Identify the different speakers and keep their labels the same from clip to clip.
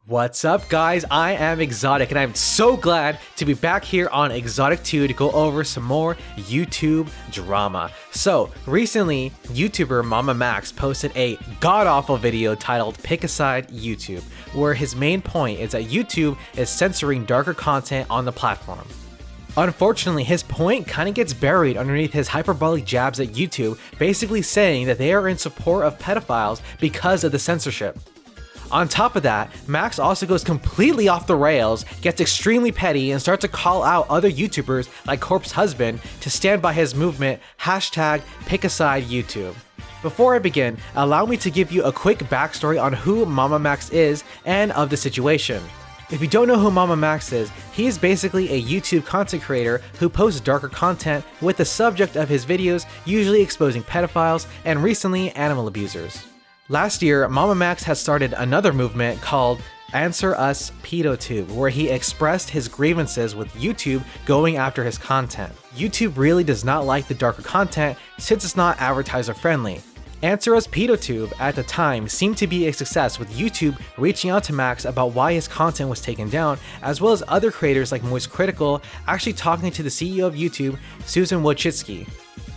Speaker 1: What's up guys, I am xExotic and I'm so glad to be back here on xExotic 2 to go over some more YouTube drama. So recently, YouTuber MamaMax posted a god-awful video titled Pick a Side YouTube, where his main point is that YouTube is censoring darker content on the platform. Unfortunately, his point kind of gets buried underneath his hyperbolic jabs at YouTube, basically saying that they are in support of pedophiles because of the censorship. On top of that, Max also goes completely off the rails, gets extremely petty, and starts to call out other YouTubers like Corpse Husband to stand by his movement #PickASideYouTube. Before I begin, allow me to give you a quick backstory on who MamaMax is and of the situation. If you don't know who MamaMax is, he is basically a YouTube content creator who posts darker content with the subject of his videos usually exposing pedophiles and recently animal abusers. Last year, MamaMax has started another movement called Answer Us PedoTube, where he expressed his grievances with YouTube going after his content. YouTube really does not like the darker content since it's not advertiser friendly. Answer Us PedoTube at the time seemed to be a success, with YouTube reaching out to Max about why his content was taken down, as well as other creators like Moist Critical actually talking to the CEO of YouTube, Susan Wojcicki.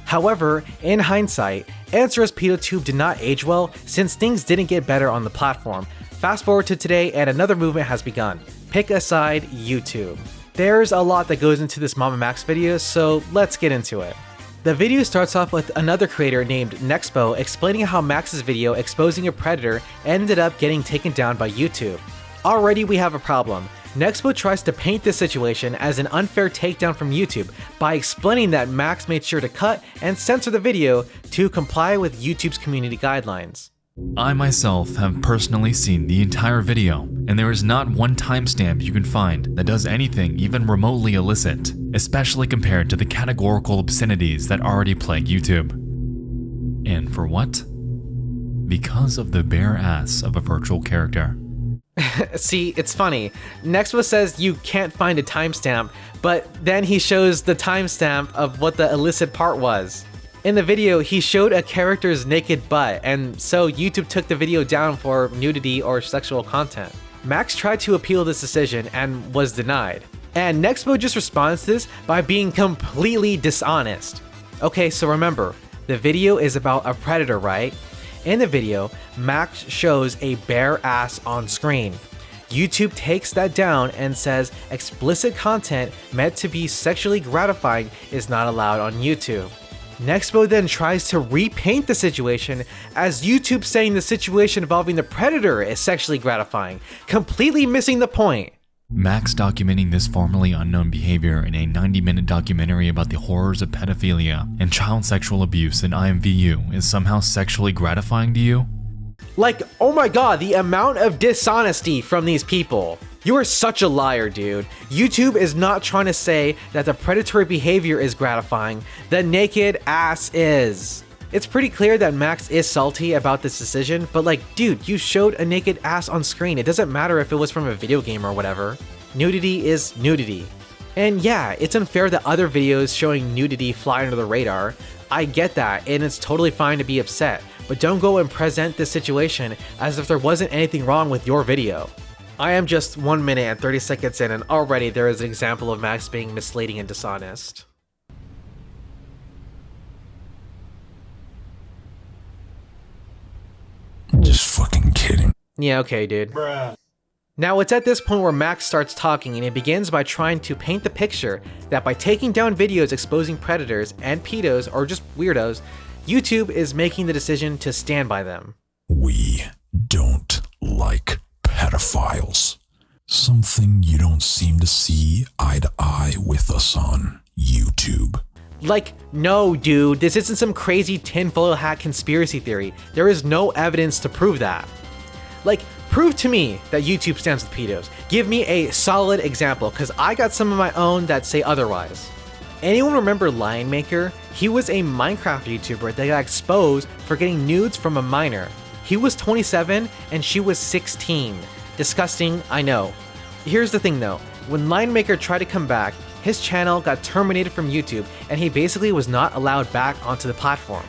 Speaker 1: However, in hindsight, Answer Us PedoTube did not age well since things didn't get better on the platform. Fast forward to today and another movement has begun. Pick a Side YouTube. There's a lot that goes into this MamaMax video, so let's get into it. The video starts off with another creator named Nexpo explaining how Max's video exposing a predator ended up getting taken down by YouTube. Already we have a problem. Nexpo tries to paint this situation as an unfair takedown from YouTube by explaining that Max made sure to cut and censor the video to comply with YouTube's community guidelines.
Speaker 2: I myself have personally seen the entire video, and there is not one timestamp you can find that does anything even remotely illicit, especially compared to the categorical obscenities that already plague YouTube. And for what? Because of the bare ass of a virtual character.
Speaker 1: See, it's funny. Nexpo says you can't find a timestamp, but then he shows the timestamp of what the illicit part was. In the video, he showed a character's naked butt, and so YouTube took the video down for nudity or sexual content. Max tried to appeal this decision and was denied. And Nexpo just responds to this by being completely dishonest. Okay, so remember, the video is about a predator, right? In the video, Max shows a bare ass on screen. YouTube takes that down and says explicit content meant to be sexually gratifying is not allowed on YouTube. Nexpo then tries to repaint the situation as YouTube saying the situation involving the predator is sexually gratifying, completely missing the point.
Speaker 2: Max documenting this formerly unknown behavior in a 90-minute documentary about the horrors of pedophilia and child sexual abuse in IMVU is somehow sexually gratifying to you?
Speaker 1: Like, oh my god, the amount of dishonesty from these people. You are such a liar, dude. YouTube is not trying to say that the predatory behavior is gratifying. The naked ass is. It's pretty clear that Max is salty about this decision, but like, dude, you showed a naked ass on screen. It doesn't matter if it was from a video game or whatever. Nudity is nudity. And yeah, it's unfair that other videos showing nudity fly under the radar. I get that, and it's totally fine to be upset, but don't go and present this situation as if there wasn't anything wrong with your video. I am just 1 minute and 30 seconds in, and already there is an example of Max being misleading and dishonest.
Speaker 3: Just fucking kidding.
Speaker 1: Yeah, okay, dude.
Speaker 3: Bruh.
Speaker 1: Now it's at this point where Max starts talking, and it begins by trying to paint the picture that by taking down videos exposing predators and pedos or just weirdos, YouTube is making the decision to stand by them.
Speaker 3: We don't like pedophiles. Something you don't seem to see eye to eye with us on YouTube.
Speaker 1: Like, no dude, this isn't some crazy tinfoil hat conspiracy theory. There is no evidence to prove that. Like, prove to me that YouTube stands with pedos. Give me a solid example, because I got some of my own that say otherwise. Anyone remember Lionmaker? He was a Minecraft YouTuber that got exposed for getting nudes from a minor. He was 27 and she was 16. Disgusting, I know. Here's the thing though, when Lionmaker tried to come back, his channel got terminated from YouTube and he basically was not allowed back onto the platform.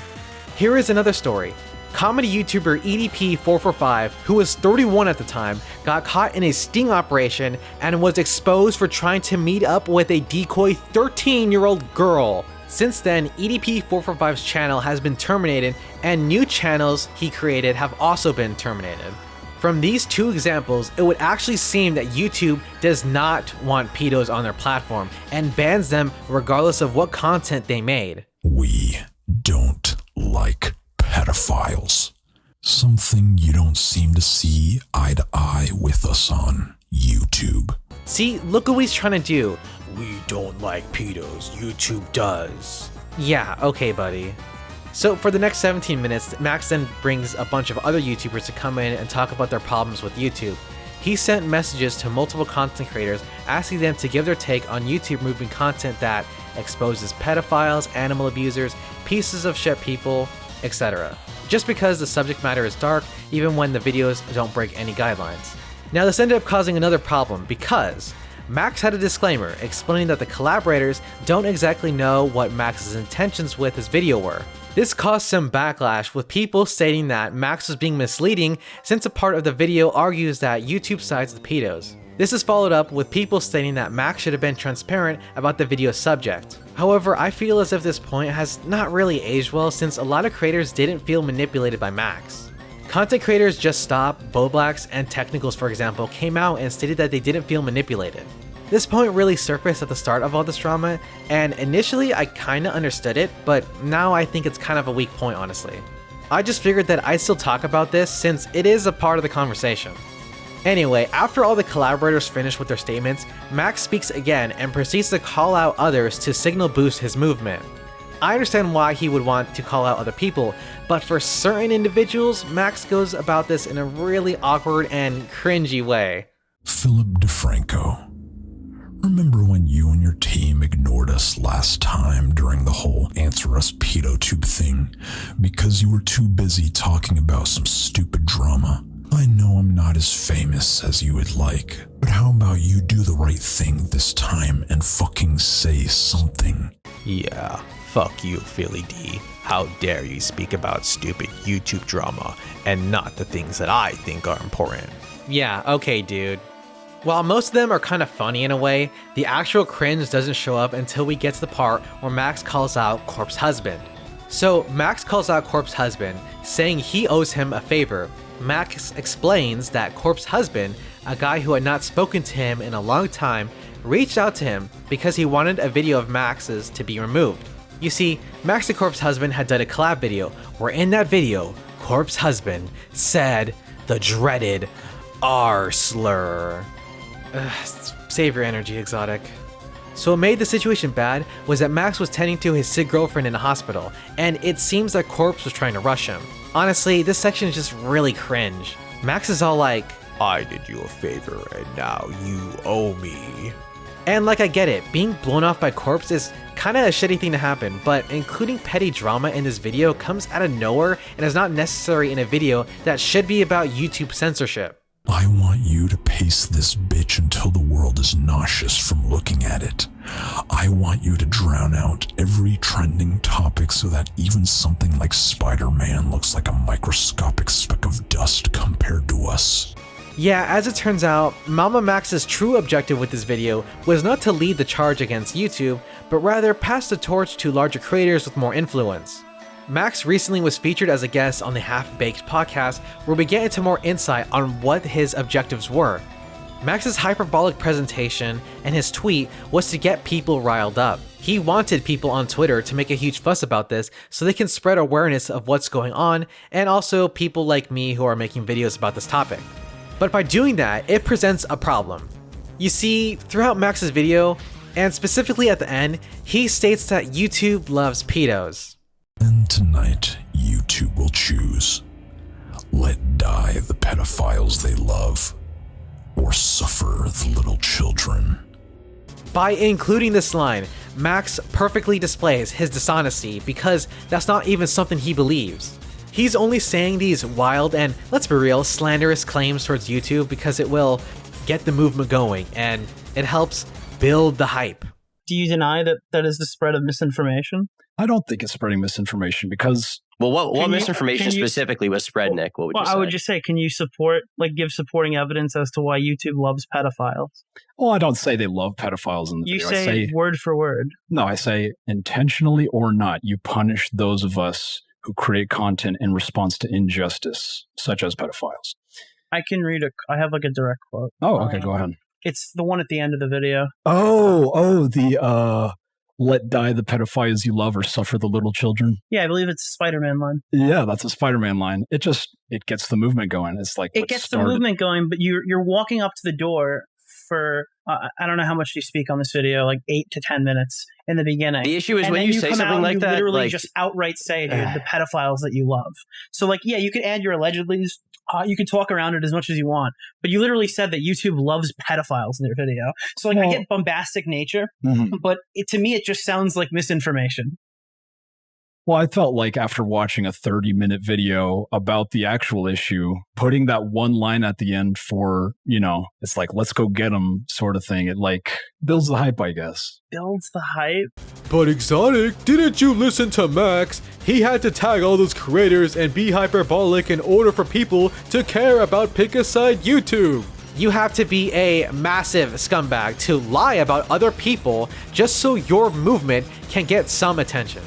Speaker 1: Here is another story. Comedy YouTuber EDP445, who was 31 at the time, got caught in a sting operation and was exposed for trying to meet up with a decoy 13-year-old girl. Since then, EDP445's channel has been terminated and new channels he created have also been terminated. From these two examples, it would actually seem that YouTube does not want pedos on their platform and bans them regardless of what content they made.
Speaker 3: We don't like pedophiles. Something you don't seem to see eye to eye with us on YouTube.
Speaker 1: See, look what he's trying to do. We don't like pedos, YouTube does. Yeah, okay, buddy. So for the next 17 minutes, Max then brings a bunch of other YouTubers to come in and talk about their problems with YouTube. He sent messages to multiple content creators asking them to give their take on YouTube moving content that exposes pedophiles, animal abusers, pieces of shit people, etc. Just because the subject matter is dark, even when the videos don't break any guidelines. Now this ended up causing another problem because Max had a disclaimer explaining that the collaborators don't exactly know what Max's intentions with his video were. This caused some backlash, with people stating that Max was being misleading since a part of the video argues that YouTube sides with pedos. This is followed up with people stating that Max should have been transparent about the video's subject. However, I feel as if this point has not really aged well since a lot of creators didn't feel manipulated by Max. Content creators Just Stop, Boblax, and Technicals, for example, came out and stated that they didn't feel manipulated. This point really surfaced at the start of all this drama, and initially I kinda understood it, but now I think it's kind of a weak point, honestly. I just figured that I'd still talk about this since it is a part of the conversation. Anyway, after all the collaborators finish with their statements, Max speaks again and proceeds to call out others to signal boost his movement. I understand why he would want to call out other people, but for certain individuals, Max goes about this in a really awkward and cringy way.
Speaker 3: Philip DeFranco. Remember when you and your team ignored us last time during the whole Answer Us PedoTube thing because you were too busy talking about some stupid drama? I know I'm not as famous as you would like, but how about you do the right thing this time and fucking say something?
Speaker 4: Yeah, fuck you, Philly D. How dare you speak about stupid YouTube drama and not the things that I think are important?
Speaker 1: Yeah, okay, dude. While most of them are kind of funny in a way, the actual cringe doesn't show up until we get to the part where Max calls out Corp's husband. So Max calls out Corp's husband, saying he owes him a favor. Max explains that Corp's husband, a guy who had not spoken to him in a long time, reached out to him because he wanted a video of Max's to be removed. You see, Max and Corp's husband had done a collab video, where in that video, Corp's husband said the dreaded R slur. Save your energy, Exotic. So what made the situation bad was that Max was tending to his sick girlfriend in a hospital, and it seems that Corpse was trying to rush him. Honestly, this section is just really cringe. Max is all like,
Speaker 4: I did you a favor and now you owe me.
Speaker 1: and like I get it, being blown off by Corpse is kinda a shitty thing to happen, but including petty drama in this video comes out of nowhere and is not necessary in a video that should be about YouTube censorship.
Speaker 3: I want you to pace this bitch until the world is nauseous from looking at it. I want you to drown out every trending topic so that even something like Spider-Man looks like a microscopic speck of dust compared to us.
Speaker 1: Yeah, as it turns out, MamaMax's true objective with this video was not to lead the charge against YouTube, but rather pass the torch to larger creators with more influence. Max recently was featured as a guest on the Half Baked podcast, where we get into more insight on what his objectives were. Max's hyperbolic presentation and his tweet was to get people riled up. He wanted people on Twitter to make a huge fuss about this so they can spread awareness of what's going on, and also people like me who are making videos about this topic. But by doing that, it presents a problem. You see, throughout Max's video, and specifically at the end, he states that YouTube loves pedos.
Speaker 3: And tonight, YouTube will choose. Let die the pedophiles they love, or suffer the little children.
Speaker 1: By including this line, Max perfectly displays his dishonesty because that's not even something he believes. He's only saying these wild and, let's be real, slanderous claims towards YouTube because it will get the movement going and it helps build the hype.
Speaker 5: Do you deny that that is the spread of misinformation?
Speaker 6: I don't think it's spreading misinformation because
Speaker 5: Well, what misinformation specifically was spread, Nick? What would you say?
Speaker 6: I would just say, can you give supporting evidence as to why YouTube loves pedophiles?
Speaker 7: Well, I don't say they love pedophiles in the video.
Speaker 6: You say word for word.
Speaker 7: No, I say intentionally or not, you punish those of us who create content in response to injustice, such as pedophiles.
Speaker 6: I can read I have like a direct quote.
Speaker 7: Oh, okay, go ahead.
Speaker 6: It's the one at the end of the video.
Speaker 7: The let die the pedophiles you love or suffer the little children.
Speaker 6: Yeah, I believe it's a Spider-Man line.
Speaker 7: Yeah, that's a Spider-Man line. It gets the movement going. It's like
Speaker 6: it gets the movement going, but you're walking up to the door for I don't know how much you speak on this video, like 8 to 10 minutes in the beginning.
Speaker 5: The issue is when you say something like that,
Speaker 6: you literally just outright say, dude, the pedophiles that you love. So like, yeah, you could add your allegedly. You can talk around it as much as you want, but you literally said that YouTube loves pedophiles in their video. So like, I get bombastic nature, but to me, it just sounds like misinformation.
Speaker 7: Well, I felt like after watching a 30-minute video about the actual ixue, putting that one line at the end for, it's like, let's go get them sort of thing. It like builds the hype, I guess.
Speaker 6: Builds the hype?
Speaker 1: But xExotic, didn't you listen to Max? He had to tag all those creators and be hyperbolic in order for people to care about pick a side YouTube. You have to be a massive scumbag to lie about other people just so your movement can get some attention.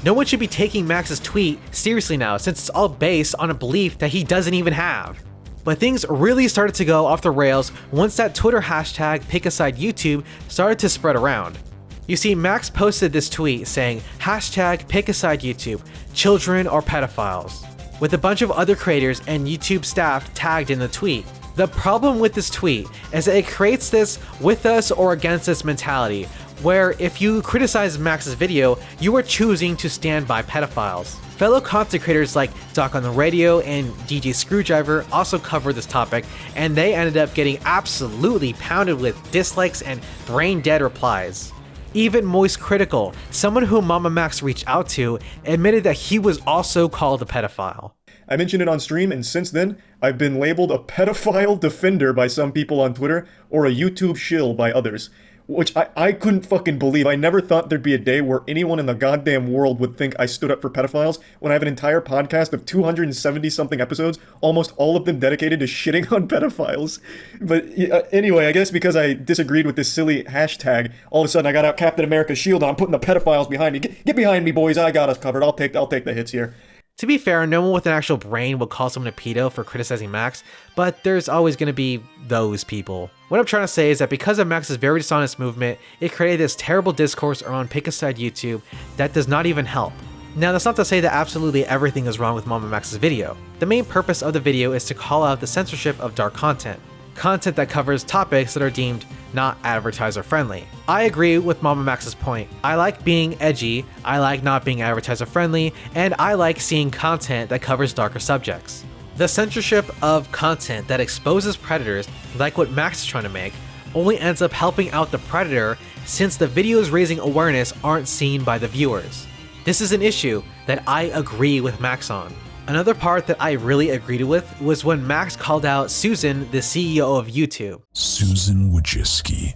Speaker 1: No one should be taking Max's tweet seriously now, since it's all based on a belief that he doesn't even have. But things really started to go off the rails once that Twitter hashtag #PickAsideYouTube started to spread around. You see, Max posted this tweet saying hashtag #PickAsideYouTube, children or pedophiles, with a bunch of other creators and YouTube staff tagged in the tweet. The problem with this tweet is that it creates this with us or against us mentality, where if you criticize Max's video, you are choosing to stand by pedophiles. Fellow content creators like Doc on the Radio and DJ Screwdriver also covered this topic, and they ended up getting absolutely pounded with dislikes and brain-dead replies. Even Moist Critical, someone who MamaMax reached out to, admitted that he was also called a pedophile.
Speaker 8: I mentioned it on stream, and since then, I've been labeled a pedophile defender by some people on Twitter, or a YouTube shill by others. Which I couldn't fucking believe. I never thought there'd be a day where anyone in the goddamn world would think I stood up for pedophiles when I have an entire podcast of 270-something episodes, almost all of them dedicated to shitting on pedophiles. But anyway, I guess because I disagreed with this silly hashtag, all of a sudden I got out Captain America's shield and I'm putting the pedophiles behind me. Get behind me, boys. I got us covered. I'll take the hits here.
Speaker 1: To be fair, no one with an actual brain would call someone a pedo for criticizing Max, but there's always going to be those people. What I'm trying to say is that because of Max's very dishonest movement, it created this terrible discourse around pick a side YouTube that does not even help. Now, that's not to say that absolutely everything is wrong with MamaMax's video. The main purpose of the video is to call out the censorship of dark content that covers topics that are deemed not advertiser friendly. I agree with MamaMax's point. I like being edgy, I like not being advertiser friendly, and I like seeing content that covers darker subjects. The censorship of content that exposes predators, like what Max is trying to make, only ends up helping out the predator since the videos raising awareness aren't seen by the viewers. This is an issue that I agree with Max on. Another part that I really agreed with was when Max called out Susan, the CEO of YouTube.
Speaker 3: Susan Wojcicki,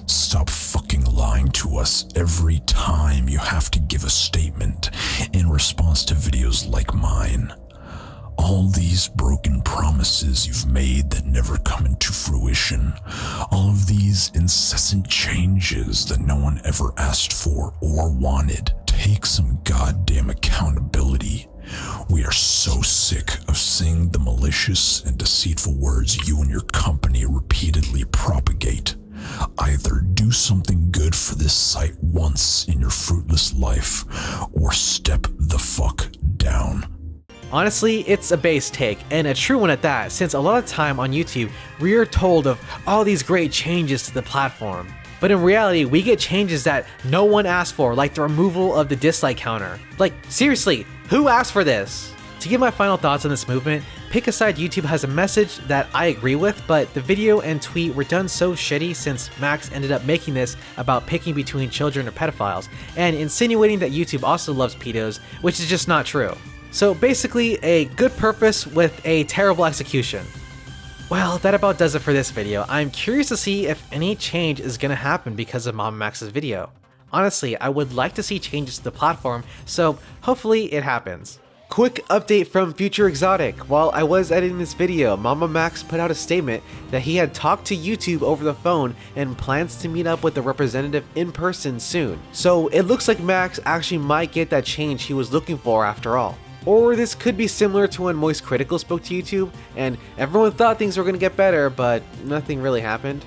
Speaker 3: stop fucking lying to us every time you have to give a statement in response to videos like mine. All these broken promises you've made that never come into fruition, all of these incessant changes that no one ever asked for or wanted, take some goddamn accountability. We are so sick of seeing the malicious and deceitful words you and your company repeatedly propagate. Either do something good for this site once in your fruitless life, or step the fuck down.
Speaker 1: Honestly, it's a base take, and a true one at that, since a lot of time on YouTube, we are told of all these great changes to the platform. But in reality, we get changes that no one asked for, like the removal of the dislike counter. Like, seriously, who asked for this? To give my final thoughts on this movement, Pick a Side YouTube has a message that I agree with, but the video and tweet were done so shitty since Max ended up making this about picking between children or pedophiles, and insinuating that YouTube also loves pedos, which is just not true. So basically, a good purpose with a terrible execution. Well, that about does it for this video. I'm curious to see if any change is gonna happen because of MamaMax's video. Honestly, I would like to see changes to the platform, so hopefully it happens. Quick update from xExotic. While I was editing this video, MamaMax put out a statement that he had talked to YouTube over the phone and plans to meet up with the representative in person soon. So it looks like Max actually might get that change he was looking for after all. Or this could be similar to when Moist Critical spoke to YouTube and everyone thought things were gonna get better, but nothing really happened.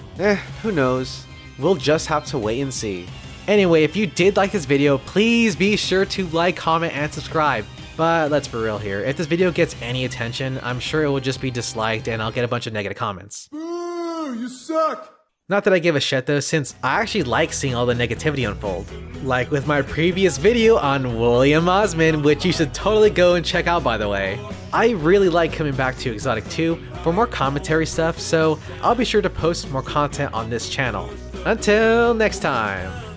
Speaker 1: Who knows? We'll just have to wait and see. Anyway, if you did like this video, please be sure to like, comment, and subscribe. But let's be real here, if this video gets any attention, I'm sure it will just be disliked and I'll get a bunch of negative comments.
Speaker 9: Boo, you suck!
Speaker 1: Not that I give a shit though, since I actually like seeing all the negativity unfold. Like with my previous video on William Osman, which you should totally go and check out by the way. I really like coming back to xExotic 2 for more commentary stuff, so I'll be sure to post more content on this channel. Until next time!